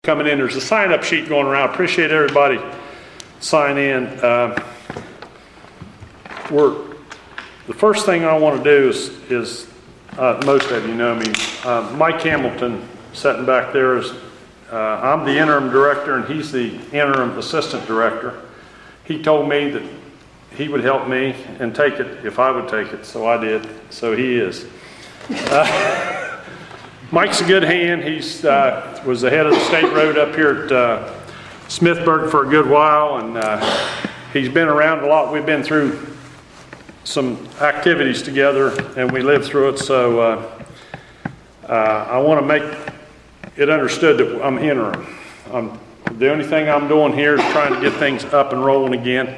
coming in. There's a sign-up sheet going around. Appreciate everybody sign in. The first thing I want to do is most of you know me. Mike Hamilton, sitting back there, is I'm the interim director and he's the interim assistant director. He told me that he would help me and take it if I would take it, so I did. So he is. Mike's a good hand. He's was the head of the state road up here at Smithburg for a good while, and he's been around a lot. We've been through some activities together and we lived through it, so I want to make it understood that I'm interim. The only thing I'm doing here is trying to get things up and rolling again,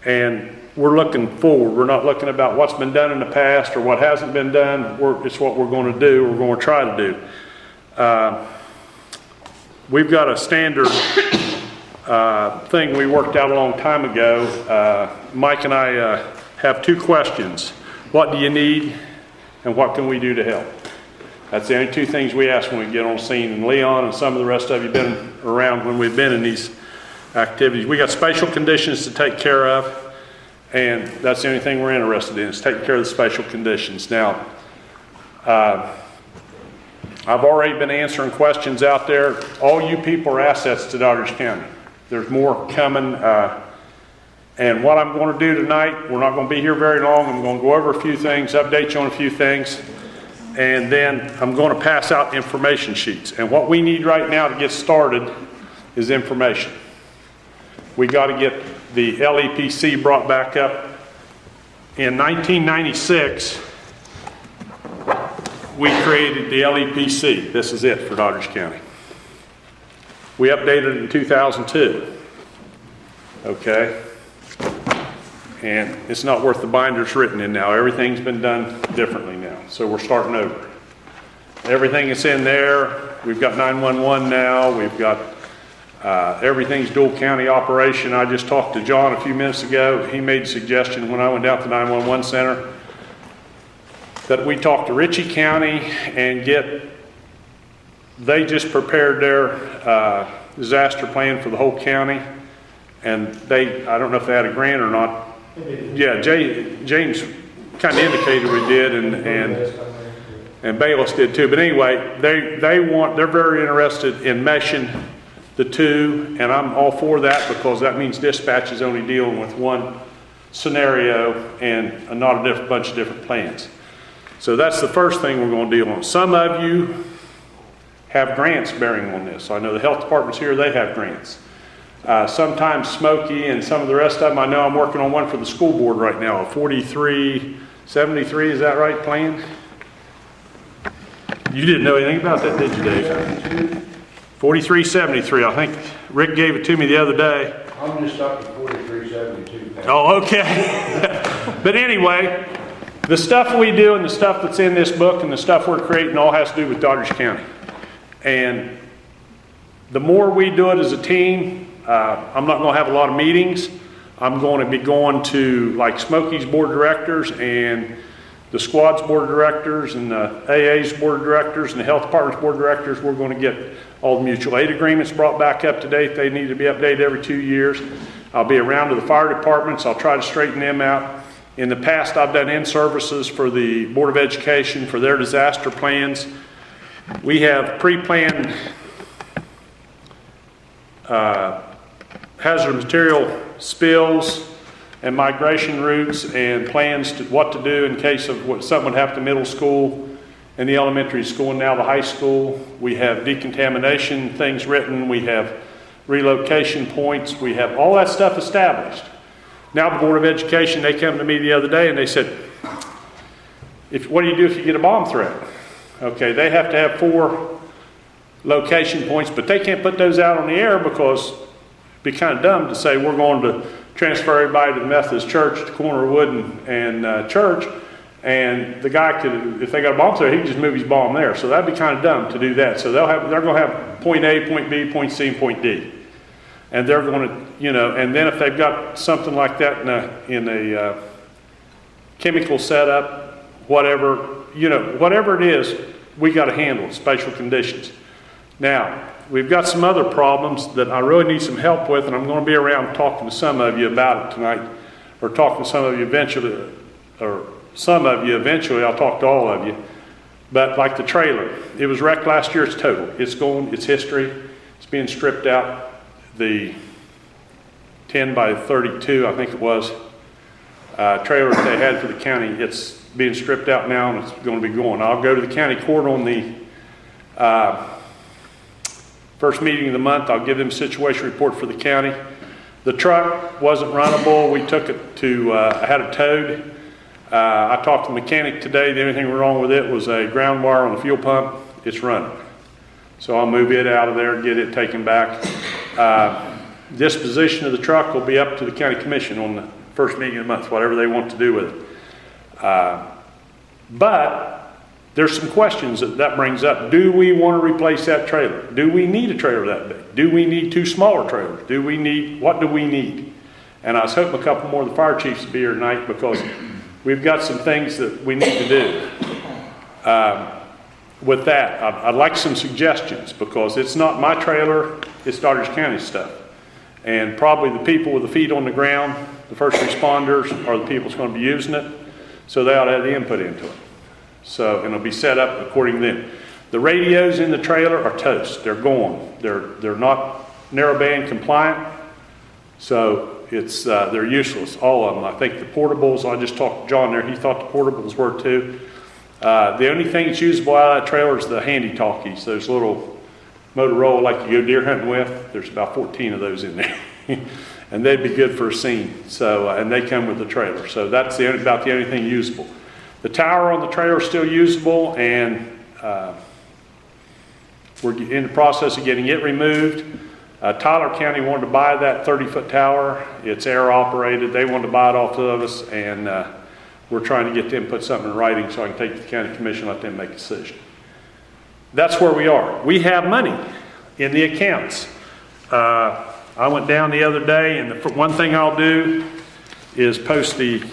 and we're looking forward. We're not looking about what's been done in the past or what hasn't been done. It's what we're going to do, we're going to try to do. We've got a standard thing we worked out a long time ago. Mike and I have two questions. What do you need and what can we do to help? That's the only two things we ask when we get on the scene. And Leon and some of the rest of you have been around when we've been in these activities. We got spatial conditions to take care of, and that's the only thing we're interested in, is taking care of the spatial conditions. Now, I've already been answering questions out there. All you people are assets to Doddridge County. There's more coming. And what I'm going to do tonight, we're not going to be here very long. I'm going to go over a few things, update you on a few things, and then I'm going to pass out information sheets. And what we need right now to get started is information. We got to get the LEPC brought back up. In 1996, we created the LEPC. This is it for Doddridge County. We updated it in 2002. Okay? And it's not worth the binders written in now. Everything's been done differently now. So we're starting over. Everything is in there. We've got 911 now. We've got everything's dual county operation. I just talked to John a few minutes ago. He made a suggestion when I went down to the 911 center that we talk to Ritchie County and they just prepared their disaster plan for the whole county. And I don't know if they had a grant or not. Yeah, James kind of indicated we did, and Bayless did too. But anyway, they're very interested in meshing the two, and I'm all for that because that means dispatch is only dealing with one scenario and not a bunch of different plans. So that's the first thing we're going to deal on. Some of you have grants bearing on this. I know the health department's here, they have grants. Sometimes Smokey and some of the rest of them, I know I'm working on one for the school board right now, a 4373, is that right, plan? You didn't know anything about that, did you, Dave? 4373, I think Rick gave it to me the other day. I'm just up to 4372. Oh, okay. But anyway, the stuff we do and the stuff that's in this book and the stuff we're creating all has to do with Doddridge County. And the more we do it as a team, I'm not going to have a lot of meetings. I'm going to be going to like Smokey's board of directors and the squad's board of directors and the AA's board of directors and the health department's board of directors. We're going to get all the mutual aid agreements brought back up to date. They need to be updated every 2 years. I'll be around to the fire departments. I'll try to straighten them out. In the past, I've done in-services for the Board of Education for their disaster plans. We have pre-planned hazard material spills and migration routes and plans to what to do in case of what something would happen to middle school and the elementary school and now the high school. We have decontamination things written. We have relocation points. We have all that stuff established. Now the Board of Education, they came to me the other day and they said, what do you do if you get a bomb threat? Okay, they have to have 4 location points, but they can't put those out on the air because it'd be kind of dumb to say we're going to transfer everybody to the Methodist Church at the corner of Wood and Church, and the guy could, if they got a bomb threat, he could just move his bomb there. So that'd be kind of dumb to do that. So they're going to have point A, point B, point C, and point D. And they're going to, and then if they've got something like that in a chemical setup, whatever it is, we got to handle spatial conditions. Now, we've got some other problems that I really need some help with, and I'm going to be around talking to some of you about it tonight, or talking to some of you eventually, or some of you eventually. I'll talk to all of you. But like the trailer, it was wrecked last year. It's total. It's gone. It's history. It's being stripped out. The 10 by 32, I think it was, trailer that they had for the county, it's being stripped out now, and it's going to be going. I'll go to the county court on the first meeting of the month. I'll give them a situation report for the county. The truck wasn't runnable. We took it to, I had it towed. I talked to the mechanic today. The only thing wrong with it was a ground wire on the fuel pump. It's running. So I'll move it out of there and get it taken back. Disposition of the truck will be up to the county commission on the first meeting of the month, whatever they want to do with it. But there's some questions that brings up. Do we want to replace that trailer? Do we need a trailer that big? Do we need 2 smaller trailers? What do we need? And I was hoping a couple more of the fire chiefs would be here tonight, because we've got some things that we need to do. With that, I'd like some suggestions, because it's not my trailer, it's Doddridge County stuff. And probably the people with the feet on the ground, the first responders, are the people that's going to be using it, so they ought to have the input into it. So, and it'll be set up according to them. The radios in the trailer are toast. They're gone. They're not narrowband compliant, so it's they're useless, all of them. I think the portables, I just talked to John there, he thought the portables were too. The only thing that's usable out of that trailer is the handy talkies, those little Motorola like you go deer hunting with. There's about 14 of those in there. And they'd be good for a scene. So, and they come with the trailer. So that's about the only thing usable. The tower on the trailer is still usable, and we're in the process of getting it removed. Tyler County wanted to buy that 30-foot tower. It's air operated. They wanted to buy it off of us, and we're trying to get them to put something in writing so I can take it to the county commission and let them make a decision. That's where we are. We have money in the accounts. I went down the other day, and the one thing I'll do is post the